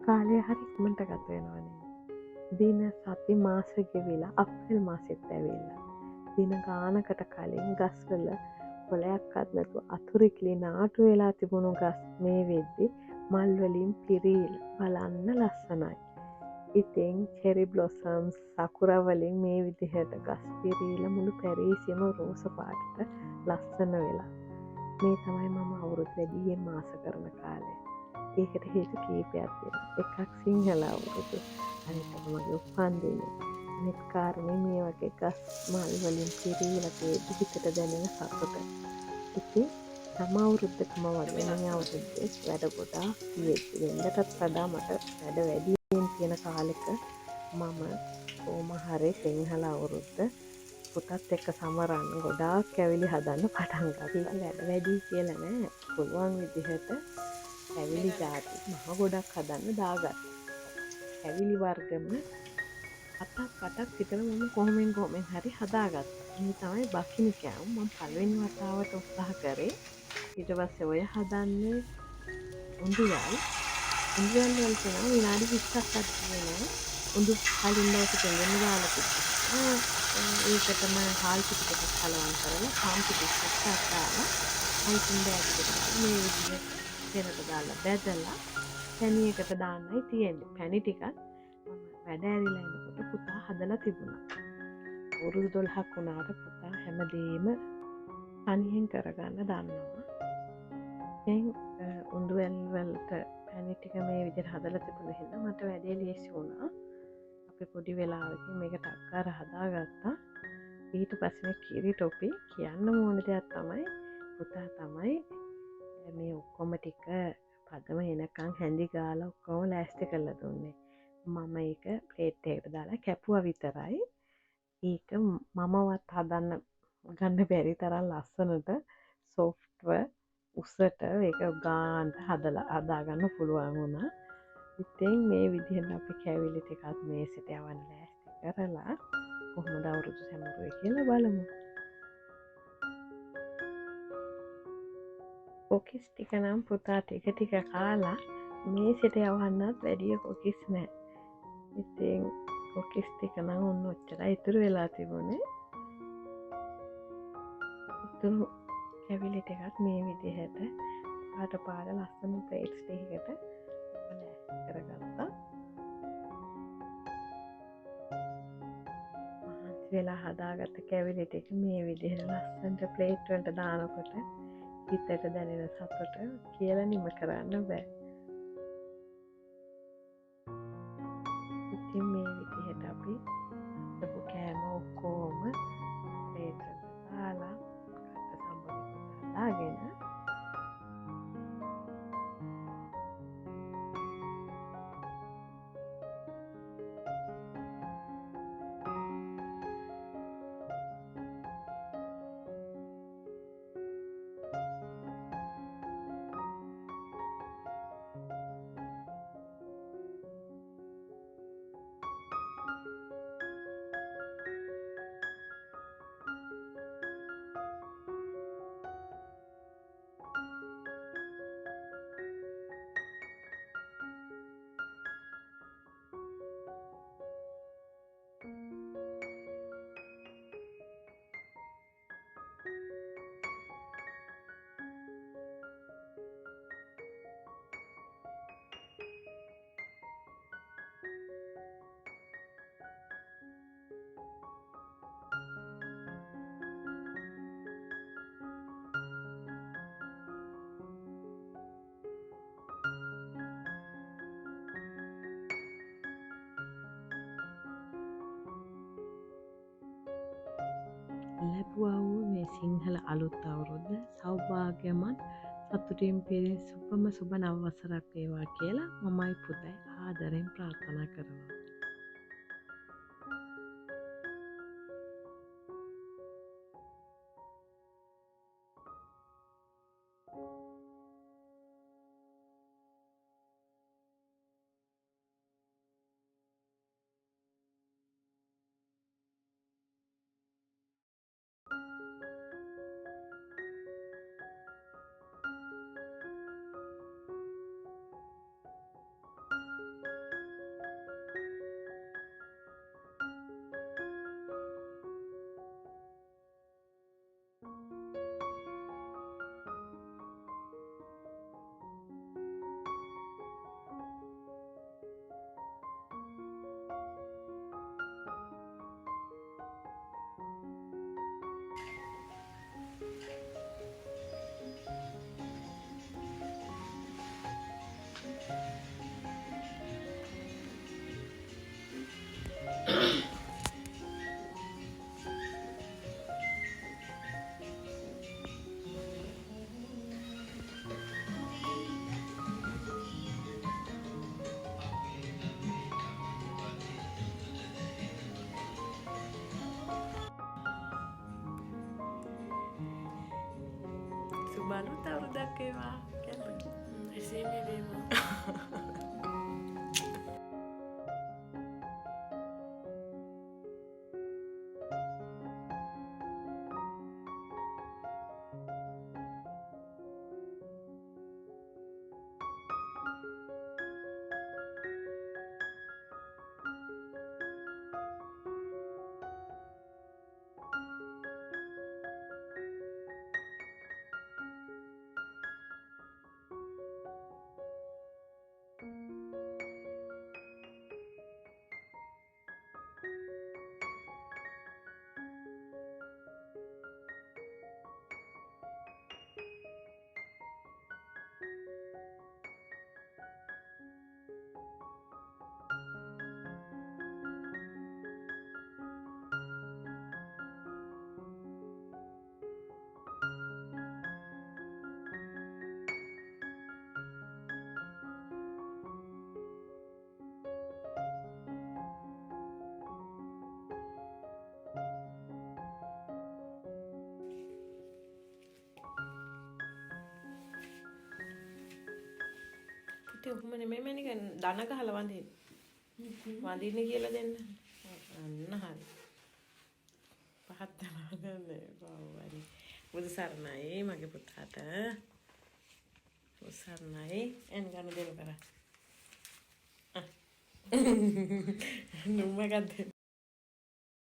කාලය හරි ඉක්මනට ගත වෙනවනේ. දින සති මාස ගෙවිලා අප්‍රේල් මාසෙත් ඇවිල්ලා. දින ගානකට කලින් ගස්වල කොළයක්වත් නැතුව අතුරුකිලි නාටු වෙලා තිබුණු ගස් මේ වෙද්දි මල් වලින් පිරීලා බලන්න ලස්සනයි. ඉතින් චෙරි බ්ලොසම්ස් සකුරා වලින් මේ විදිහට ගස් පිරීලා මුළු පැරිසියම රෝස පාටට ලස්සන වෙලා. මේ තමයි මම අවුරුදු වැඩියෙන් ආස කරන කාලය. ඒකට හේතු කීපයක් තියෙනවා. එකක් සිංහල අවුරුදු. අනිත් එක මගේ උපන්දිනය. අනිත් කාරණේ මේ වගේ ගස් මල් වලින් පිරීලා තියෙද්දි හිතට දැනෙන සතුට. ඉතින් තම අවුරුද්දකම වගේ මේ අවුරුද්දේ වැඩ ගොඩාක් තියෙද්දි වෙනදටත් වඩා මට වැඩ වැඩියෙන් තියෙන කාලෙක මම කොහොම හරි සිංහල අවුරුද්ද පුතත් එක්ක සමරන්න ගොඩාක් කැවිලි හදන්න පටන් ගත්තා. වැඩ වැඩි කියලා නෑ. පුළුවන් විදිහට කැවිලි ජාති මහ ගොඩක් හදන්න දාගත්තා. කැවිලි වර්ගම 7ක් විතර මම කොහොමෙන් හරි හදාගත්තා. මේ තමයි බකිනි කෑම. මම පළවෙනි වතාවට උත්සාහ කරේ. ඊට පස්සේ ඔය හදන්නේ උඳුවල්. උඳුවල් වලට නම් විනාඩි 20ක් අතරින් උඳු කලින් දවසේ දෙන්න දාලා තිබ්බා. ඒකටම හාල් ටිකක් කලවම් කරලා පාන් ටිකක් දාලා අයිසින් බෑග් එකට මේ විදිහට දෙනට දාලා බැදලා පැණියකට දාන්නයි තියෙන්නේ. පැණි ටිකක් වැඩ ඇරිලා එනකොට පුතා හදලා තිබුණා. අවුරුදු 12ක් වුණාට පුතා හැමදේම තනියෙන් කරගන්න දන්නවා. දැන් උඳුවැල් වලට පැණි ටික මේ විදිහට හදලා තිබුණ හින්දා මට වැඩේ ලේසි වුණා. අපි පොඩි වෙලාවකින් මේක ටක් ගාලා හදාගත්තා. ඊට පස්සේ කිරි ටොපි කියන්න ඕන දෙයක් තමයි පුතා තමයි මේ ඔක්කොම ටික පදම එනකන් හැඳි ගාලා ඔක්කොම ලෑස්ති කරලා දුන්නේ. මම ඒක ප්ලේට් එකකට දාලා කැපුවා විතරයි. ඒක මමවත් හදන්න ගන්න බැරි තරම් ලස්සනට සොෆ්ට්ව උසට ඒක ගාන්ට හදාගන්න පුළුවන් වුණා. ඉතින් මේ විදිහට අපි කැවිලි ටිකක් මේසෙට යවන්න ලෑස්ති කරලා කොහොමද අවුරුදු සැමරුවේ කියලා බලමු. කොකිස් ටික නම් පුතා ටික කාලා මේසෙට යවන්නත් වැඩිය කොකිස් නෑ. ඉතින් කොකිස් ටික නම් ඔන්න ඔච්චරයි ඉතුරු වෙලා තිබුණේ. ඉතුරු කැවිලි ටිකත් මේ විදිහට පාට ලස්සන ප්ලේට්ස් ටිකකට ලෑස්ති කරගත්තා. මහන්සි වෙලා හදාගත්ත කැවිලි ටික මේ විදිහට ලස්සනට ප්ලේට් වලට දානකොට හිතට දැනෙන සතුට කියලා නිම කරන්න බෑ. ඉතින් මේ විදිහට අපි හදපු කෑම ඔක්කොම ප්ලේට් වලට දාලා කට සම්බුලිකට දාගෙන ලැබුවා වූ මේ සිංහල අලුත් අවුරුද්ද සෞභාග්‍යමත් සතුටින් පිරි සුබම සුබ නව වසරක් වේවා කියලා මමයි පුතයි ආදරෙන් ප්‍රාර්ථනා කරනවා. සුබලුත් අවුරුද්දක් වේවා කියලා. එසේම වේවා. ඉතින් ඔහොම නෙමෙයි මම නිකන් දන ගහලා වඳින්න. වඳින්න කියලා දෙන්න. අන්න හරි. පහත් යනවානේ බවරි. බුදු සරණයි මගේ පුතාට. බුදු සරණයි එන් ගන්න දෙන්න කරා. නුඹ ගන්න.